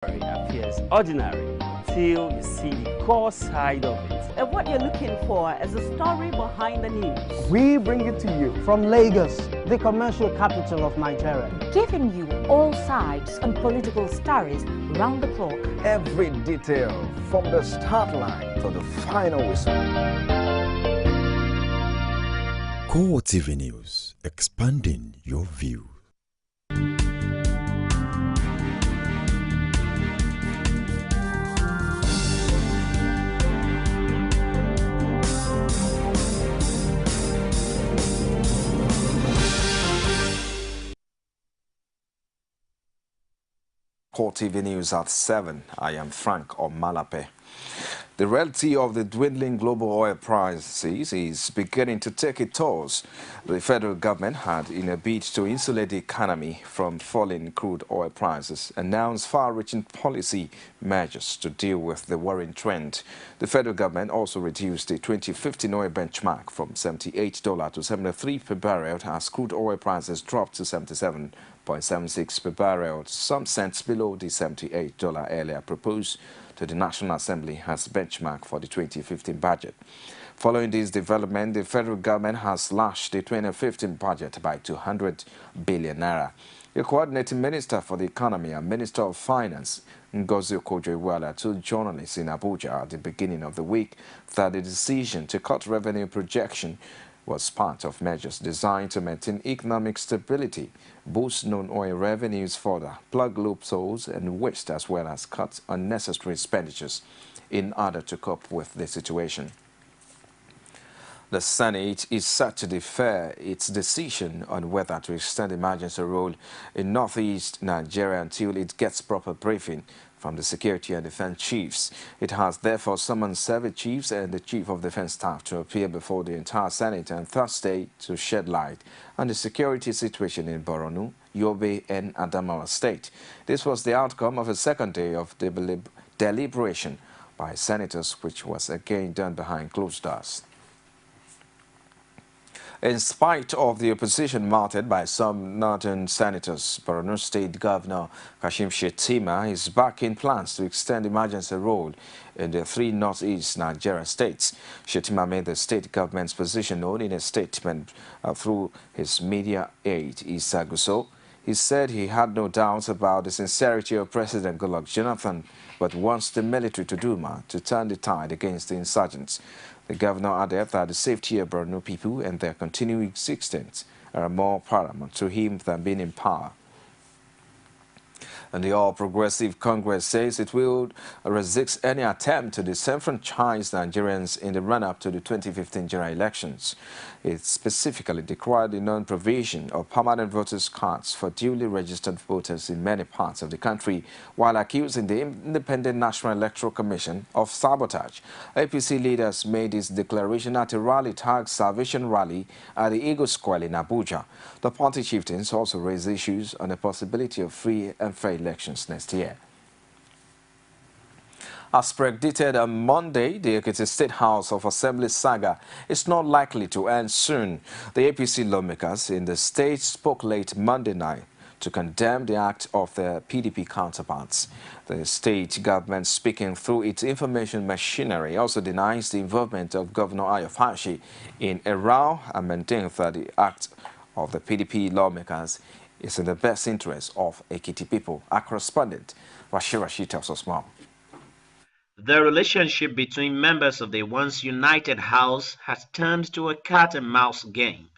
appears ordinary till you see the core side of it. And what you're looking for is the story behind the news. We bring it to you from Lagos, the commercial capital of Nigeria. Giving you all sides and political stories round the clock. Every detail from the start line to the final whistle. CoreTV News, expanding your view. CoreTV News at 7. I am Frank Omalape. The reality of the dwindling global oil prices is beginning to take its toll. The federal government had, in a bid to insulate the economy from falling crude oil prices, announced far-reaching policy measures to deal with the worrying trend. The federal government also reduced the 2015 oil benchmark from $78 to $73 per barrel as crude oil prices dropped to $77.76 per barrel, some cents below the $78 earlier proposed to the National Assembly as benchmark for the 2015 budget. Following this development, the federal government has slashed the 2015 budget by 200 billion naira. The coordinating minister for the economy and minister of finance, Ngozi Okonjo-Iweala, told journalists in Abuja at the beginning of the week that the decision to cut revenue projection was part of measures designed to maintain economic stability, boost non-oil revenues further, plug loopholes and waste, as well as cut unnecessary expenditures in order to cope with the situation. The Senate is set to defer its decision on whether to extend emergency rule in northeast Nigeria until it gets proper briefing from the security and defense chiefs. It has therefore summoned service chiefs and the chief of defense staff to appear before the entire Senate on Thursday to shed light on the security situation in Borno, Yobe and Adamawa State. This was the outcome of a second day of deliberation by senators, which was again done behind closed doors. In spite of the opposition mounted by some northern senators, Borno State Governor Kashim Shettima is backing plans to extend emergency rule in the three northeast Nigeria states. Shettima made the state government's position known in a statement through his media aide, Isaguso. He said he had no doubts about the sincerity of President Goodluck Jonathan, but wants the military to do more to turn the tide against the insurgents. The governor added that the safety of Borno people and their continuing existence are more paramount to him than being in power. And the All Progressive Congress says it will resist any attempt to disenfranchise Nigerians in the run-up to the 2015 general elections. It specifically decried the non-provision of permanent voters' cards for duly registered voters in many parts of the country, while accusing the Independent National Electoral Commission of sabotage. APC leaders made this declaration at a rally tagged Salvation Rally at the Eagle Square in Abuja. The party chieftains also raised issues on the possibility of free and fair elections next year. As predicted on Monday, the Ekiti State House of Assembly saga is not likely to end soon. The APC lawmakers in the state spoke late Monday night to condemn the act of their PDP counterparts. The state government, speaking through its information machinery, also denies the involvement of Governor Ayofashi in a row and maintains that the act of the PDP lawmakers is in the best interest of Ekiti people. Our correspondent, Rashi tells us more. The relationship between members of the once united House has turned to a cat-and-mouse game.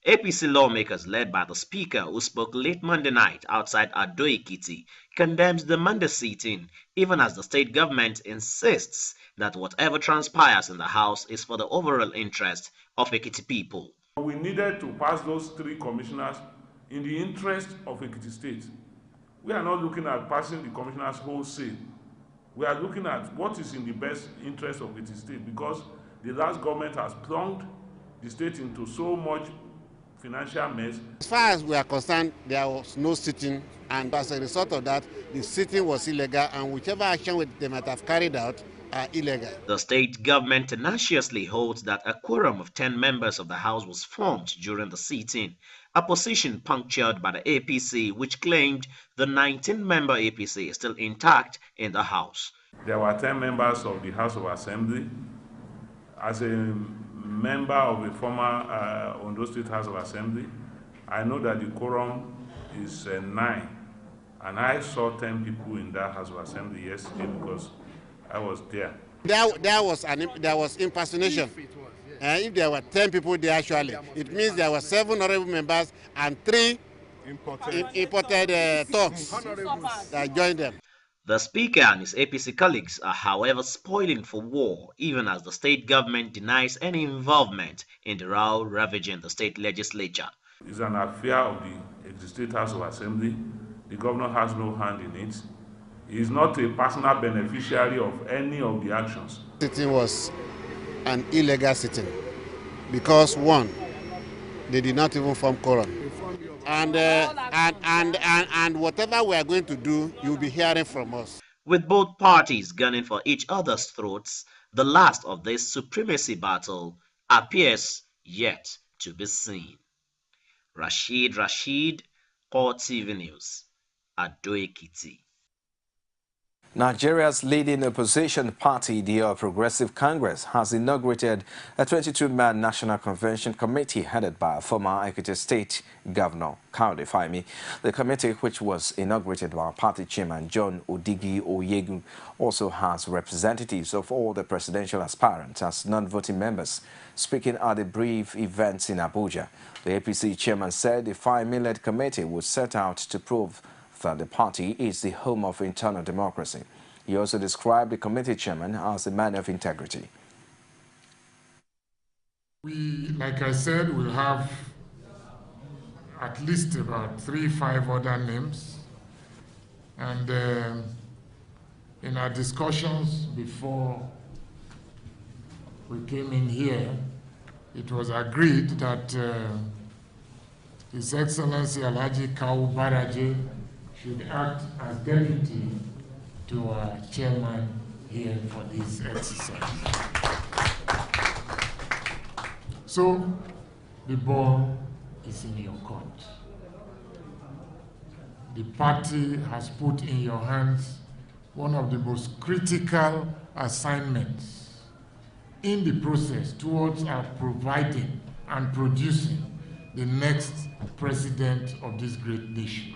APC lawmakers led by the Speaker, who spoke late Monday night outside Ado-Ekiti, condemns the Monday sitting, even as the state government insists that whatever transpires in the House is for the overall interest of Ekiti people. We needed to pass those three commissioners in the interest of Ekiti State. We are not looking at passing the commissioners wholesale. We are looking at what is in the best interest of Ekiti State, because the last government has plunged the state into so much financial mess. As far as we are concerned, there was no sitting, and as a result of that, the sitting was illegal, and whichever action they might have carried out are illegal. The state government tenaciously holds that a quorum of 10 members of the House was formed during the sitting, a position punctured by the APC, which claimed the 19-member APC is still intact in the House. There were 10 members of the House of Assembly. As a member of the former Ondo State House of Assembly, I know that the quorum is 9, and I saw 10 people in that House of Assembly yesterday because I was there. There was impersonation. If there were 10 people there actually, it means there were 7 honorable members and 3 imported thugs that joined them. The Speaker and his APC colleagues are, however, spoiling for war, even as the state government denies any involvement in the row ravaging the state legislature. It's an affair of the State House of Assembly. The governor has no hand in it. He is not a personal beneficiary of any of the actions. Sitting was an illegal sitting because, one, they did not even form quorum. And whatever we are going to do, you'll be hearing from us. With both parties gunning for each other's throats, the last of this supremacy battle appears yet to be seen. Rashid, CoreTV News, Ado-Ekiti. Nigeria's leading opposition party, the All Progressive Congress, has inaugurated a 22-man National Convention Committee headed by former Ekiti State Governor Kayode Fayemi. The committee, which was inaugurated by party chairman John Odigi Oyegu, also has representatives of all the presidential aspirants as non-voting members. Speaking at a brief event in Abuja, the APC chairman said the Fayemi-led committee would set out to prove that the party is the home of internal democracy. He also described the committee chairman as a man of integrity. We, like I said, will have at least about 3-5 other names. And in our discussions before we came in here, it was agreed that His Excellency Alhaji Kawu Baraje should act as deputy to our chairman here for this exercise. So the ball is in your court. The party has put in your hands one of the most critical assignments in the process towards providing and producing the next president of this great nation.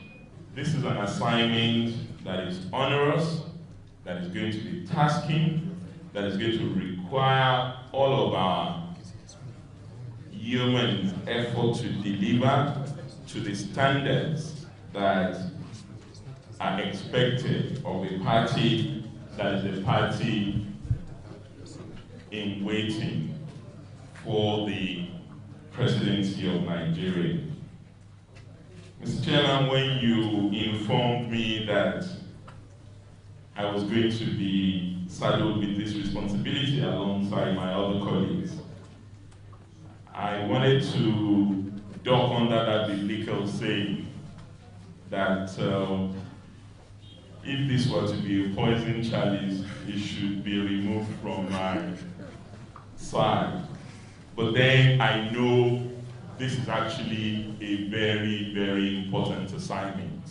This is an assignment that is onerous, that is going to be tasking, that is going to require all of our human effort to deliver to the standards that are expected of a party that is a party in waiting for the presidency of Nigeria. Mr. Chairman, when you informed me that I was going to be saddled with this responsibility alongside my other colleagues, I wanted to duck under that biblical saying that if this were to be a poison chalice, it should be removed from my side. But then I know this is actually a very, very important assignment.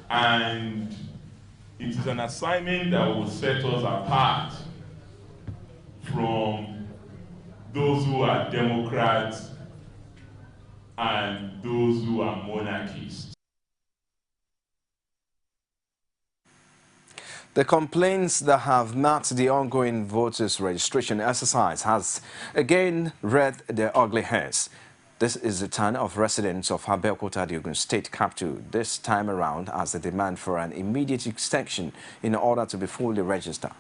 And it is an assignment that will set us apart from those who are Democrats and those who are monarchists. The complaints that have marked the ongoing voters' registration exercise has again reared their ugly heads. This is the turn of residents of Abeokuta, the Ogun State capital, this time around as they demand for an immediate extension in order to be fully registered.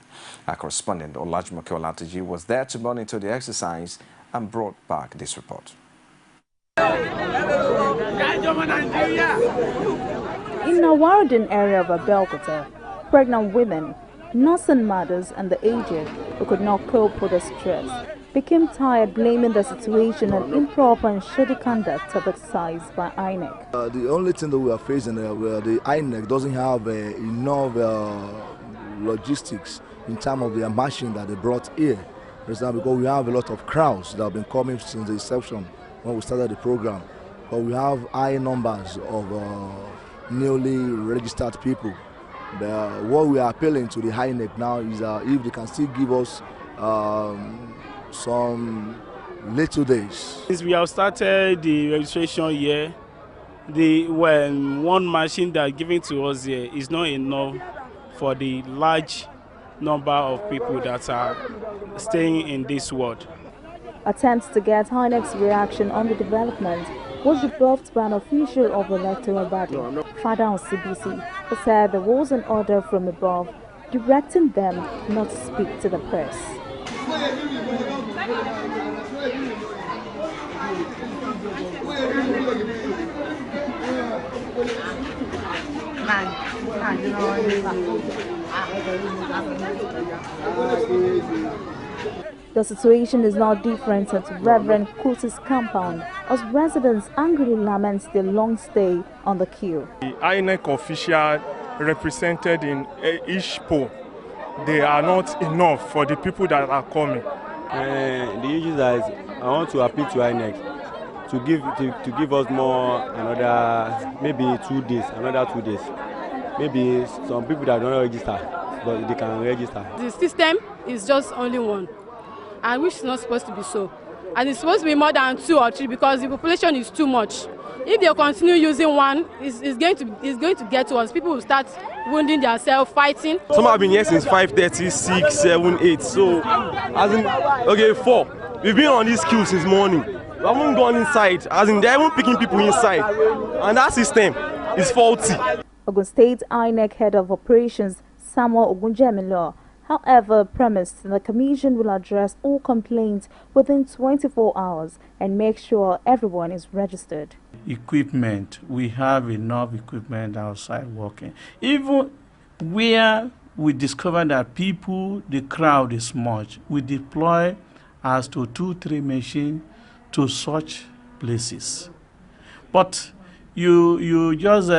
Our correspondent Olajumoke Olatuji was there to monitor the exercise and brought back this report. In the Warden area of Abeokuta, pregnant women, nursing mothers and the aged who could not cope with the stress became tired blaming the situation on improper and shady conduct of exercise by INEC. The only thing that we are facing where the INEC doesn't have enough logistics in terms of the machine that they brought here. For example, because we have a lot of crowds that have been coming since the inception when we started the program. but we have high numbers of newly registered people. What we are appealing to the INEC now is if they can still give us some little days. Since we have started the registration year, one machine that given to us here is not enough for the large number of people that are staying in this ward. Attempts to get INEC's reaction on the development was rebuffed by an official of the electoral body, Father on CBC, who said there was an order from above directing them not to speak to the press. The situation is now different at Reverend Kuti's compound as residents angrily lament their long stay on the queue. The INEC official represented in each poll, they are not enough for the people that are coming. The issue is I want to appeal to INEC to give us more another maybe 2 days, another 2 days. Maybe some people that don't register, but they can register. The system is just only one, and which is not supposed to be so. And it's supposed to be more than 2 or 3 because the population is too much. If they continue using one, it's going to get to us. People will start wounding themselves, fighting. Some have been here since 5:30, 6, 7, 8. So, as in, okay, 4. We've been on this queue since morning. We haven't gone inside. As in, they're even picking people inside, and that system is faulty. Ogun State INEC Head of Operations Samuel Ogunjemilo, however, promised the Commission will address all complaints within 24 hours and make sure everyone is registered. Equipment, we have enough equipment outside working. Even where we discover that the crowd is much, we deploy as to 2-3 machines to such places. But you just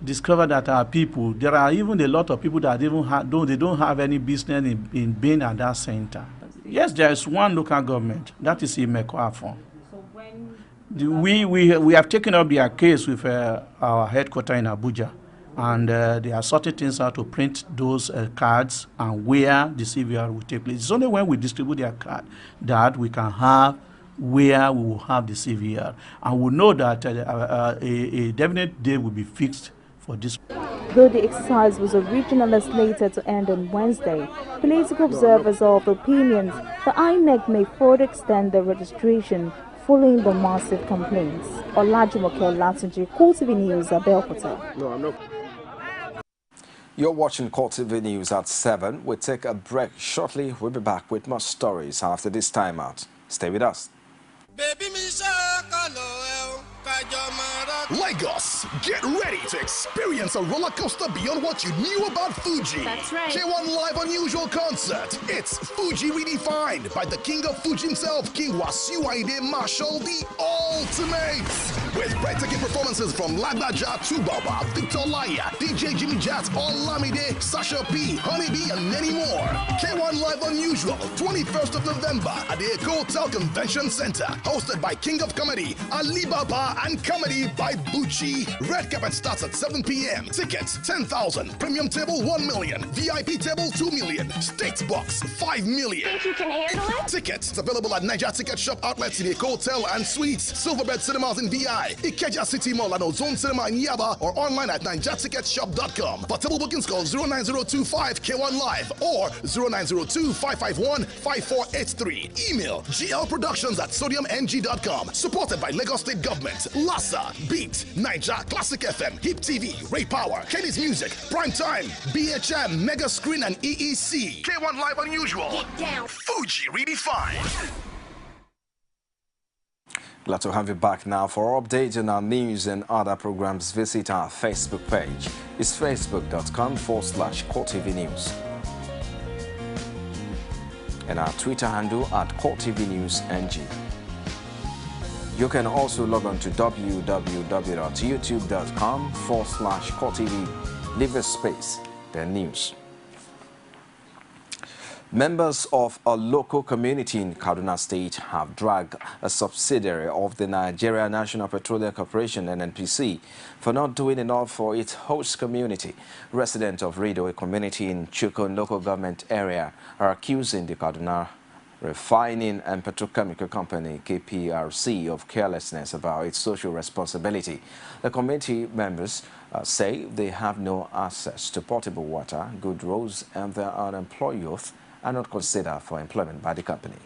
discover that our people, there are even a lot of people that don't have any business in being at that center. Yes, there is one local government, that is Imekwafon. So we have taken up their case with our headquarters in Abuja, and they are sorting things out to print those cards and where the CVR will take place. It's only when we distribute their card that we can have where we will have the CVR, and we know that a definite day will be fixed for this. Though the exercise was originally slated to end on Wednesday, political observers are of the opinions the INEC may further extend the registration following the massive complaints. Olajumoke Olatunji, CoreTV News, Abeokuta. No, I'm not. You're watching CoreTV News at 7. We'll take a break shortly. We'll be back with more stories after this time out. Stay with us. Lagos, get ready to experience a roller coaster beyond what you knew about Fuji. That's right. K1 Live Unusual Concert. It's Fuji Redefined by the king of Fuji himself, King Wasiu Ayinde Marshall, the ultimate. With breathtaking performances from Lagbaja, Tubaba, Victor Laya, DJ Jimmy Jat, Olamide, Sasha P, Honeybee, and many more. K1 Live Unusual, 21st of November at the Eco Hotel Convention Center. Hosted by King of Comedy, Alibaba, and Comedy by Bucci. Red carpet starts at 7 p.m. Tickets 10,000. Premium table 1 million. VIP table 2 million. Stakes box 5 million. Think you can handle it? Tickets available at Niger Ticket Shop outlets in the Hotel and Suites, Silverbed Cinemas in VI, Ikeja City Mall and Ozone Cinema in Yaba, or online at NigerTicketShop.com. For table bookings, call 09025 K1 Live or 0902 551 5483. Email glproductions@sodiumng.com. Supported by Lagos State Government, LASA, Beat, Niger, Classic FM, Hip TV, Ray Power, Kenny's Music, Prime Time, BHM, Mega Screen, and EEC. K1 Live Unusual. Get down. Fuji Redefined. Glad to have you back now. For updates on our news and other programs, visit our Facebook page. It's facebook.com/CoreTV News. And our Twitter handle at CoreTV News NG. You can also log on to www.youtube.com/CoreTV. Leave a space, then news. Members of a local community in Kaduna State have dragged a subsidiary of the Nigeria National Petroleum Corporation (NNPC) for not doing enough for its host community. Residents of Rido, a community in Chukun local government area, are accusing the Kaduna Refining and Petrochemical Company (KPRC) of carelessness about its social responsibility. The committee members say they have no access to potable water, good roads, and their unemployed youth are not considered for employment by the company.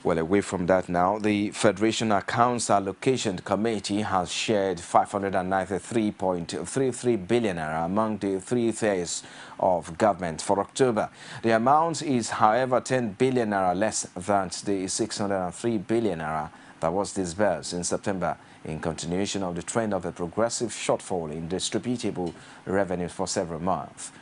Well, away from that now, the Federation Accounts Allocation Committee has shared 593.33 billion naira among the 3 tiers of government for October. The amount is, however, 10 billion naira less than the 603 billion naira that was disbursed in September, in continuation of the trend of a progressive shortfall in distributable revenue for several months.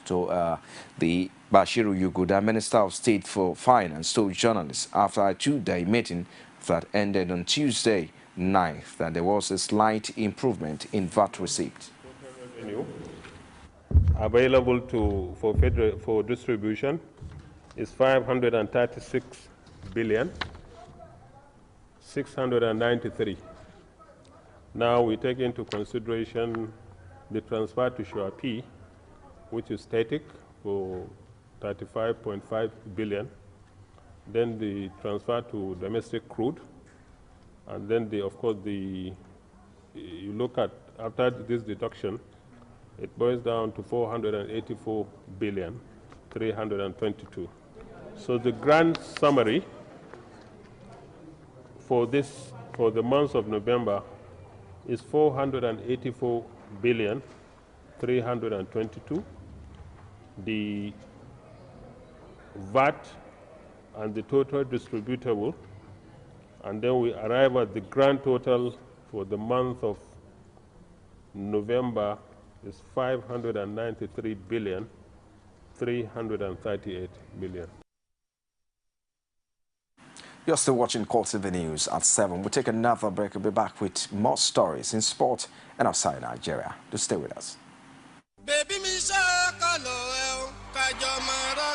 So the Bashiru Yuguda, Minister of State for Finance, told journalists after a 2-day meeting that ended on Tuesday 9th that there was a slight improvement in VAT receipts. Revenue available for distribution is 536 billion 693. Now we take into consideration the transfer to Shuapi, which is static, for 35.5 billion. Then the transfer to domestic crude, and then of course you look at after this deduction, it boils down to 484 billion 322. So the grand summary for the month of November is 484 billion 322. The VAT and the total distributable, and then we arrive at the grand total for the month of November is 593 billion 338 million. You're still watching CoreTV News at 7. We'll take another break. We'll be back with more stories in sport and outside Nigeria. Just stay with us.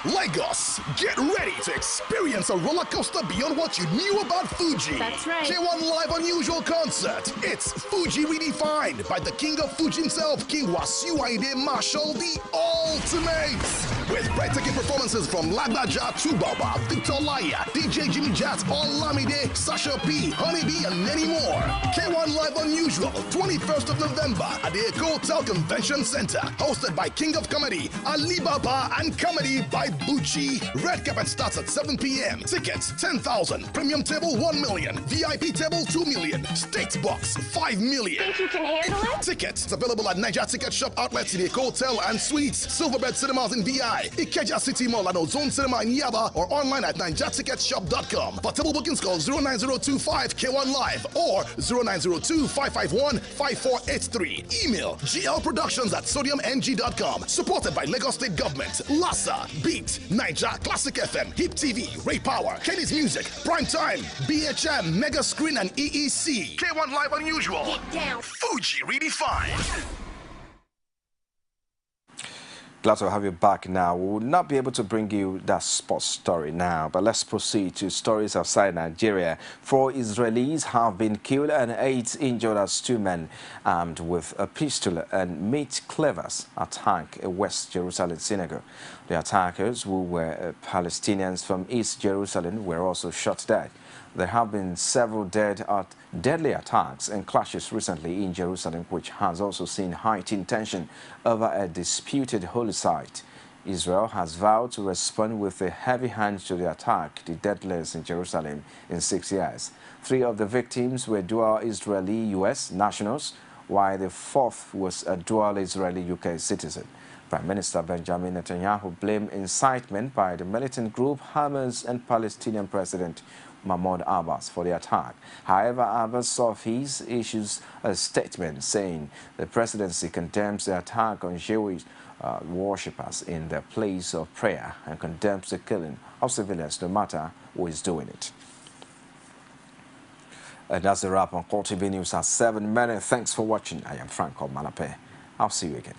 Lagos, get ready to experience a roller coaster beyond what you knew about Fuji. That's right. K1 Live Unusual Concert. It's Fuji redefined by the king of Fuji himself, King Wasiu Ayinde Marshall, the ultimate. With breathtaking performances from Lagbaja, Tubaba, Victor Laya, DJ Jimmy Jazz, Olamide, Sasha P, Honeybee, and many more. K1 Live Unusual, 21st of November at the Eco Hotel Convention Center. Hosted by King of Comedy, Alibaba, and Comedy by Bucci. Red carpet starts at 7 p.m. Tickets 10,000. Premium table 1 million. VIP table 2 million. State box 5 million. Think you can handle it? Tickets available at Niger Ticket Shop outlets in the Eco Hotel and Suites, Silverbed Cinemas in VI, Ikeja City Mall and Ozone Cinema in Yaba, or online at NigerTicketShop.com. For table bookings, call 09025 K1 Live or 0902551 5483. Email glproductions@sodiumng.com. Supported by Lagos State Government, LASA, Beat, Niger, Classic FM, Hip TV, Ray Power, Kenny's Music, Prime Time, BHM, Mega Screen, and EEC. K1 Live Unusual. Get down. Fuji redefined. Glad to have you back now. We will not be able to bring you that sports story now, but let's proceed to stories outside Nigeria. 4 Israelis have been killed and 8 injured as 2 men armed with a pistol and meat cleavers attacked a West Jerusalem synagogue. The attackers, who were Palestinians from East Jerusalem, were also shot dead. There have been several deadly attacks and clashes recently in Jerusalem, which has also seen heightened tension over a disputed holy site. Israel has vowed to respond with a heavy hand to the attack, the deadliest in Jerusalem in 6 years. 3 of the victims were dual Israeli-US nationals, while the 4th was a dual Israeli-UK citizen. Prime Minister Benjamin Netanyahu blamed incitement by the militant group Hamas and Palestinian President Mahmoud Abbas for the attack. However, Abbas' office issues a statement saying the presidency condemns the attack on Jewish worshippers in their place of prayer and condemns the killing of civilians, no matter who is doing it. And that's the wrap on CoreTV News at 7. Many thanks for watching. I am Franco Malape. I'll see you again.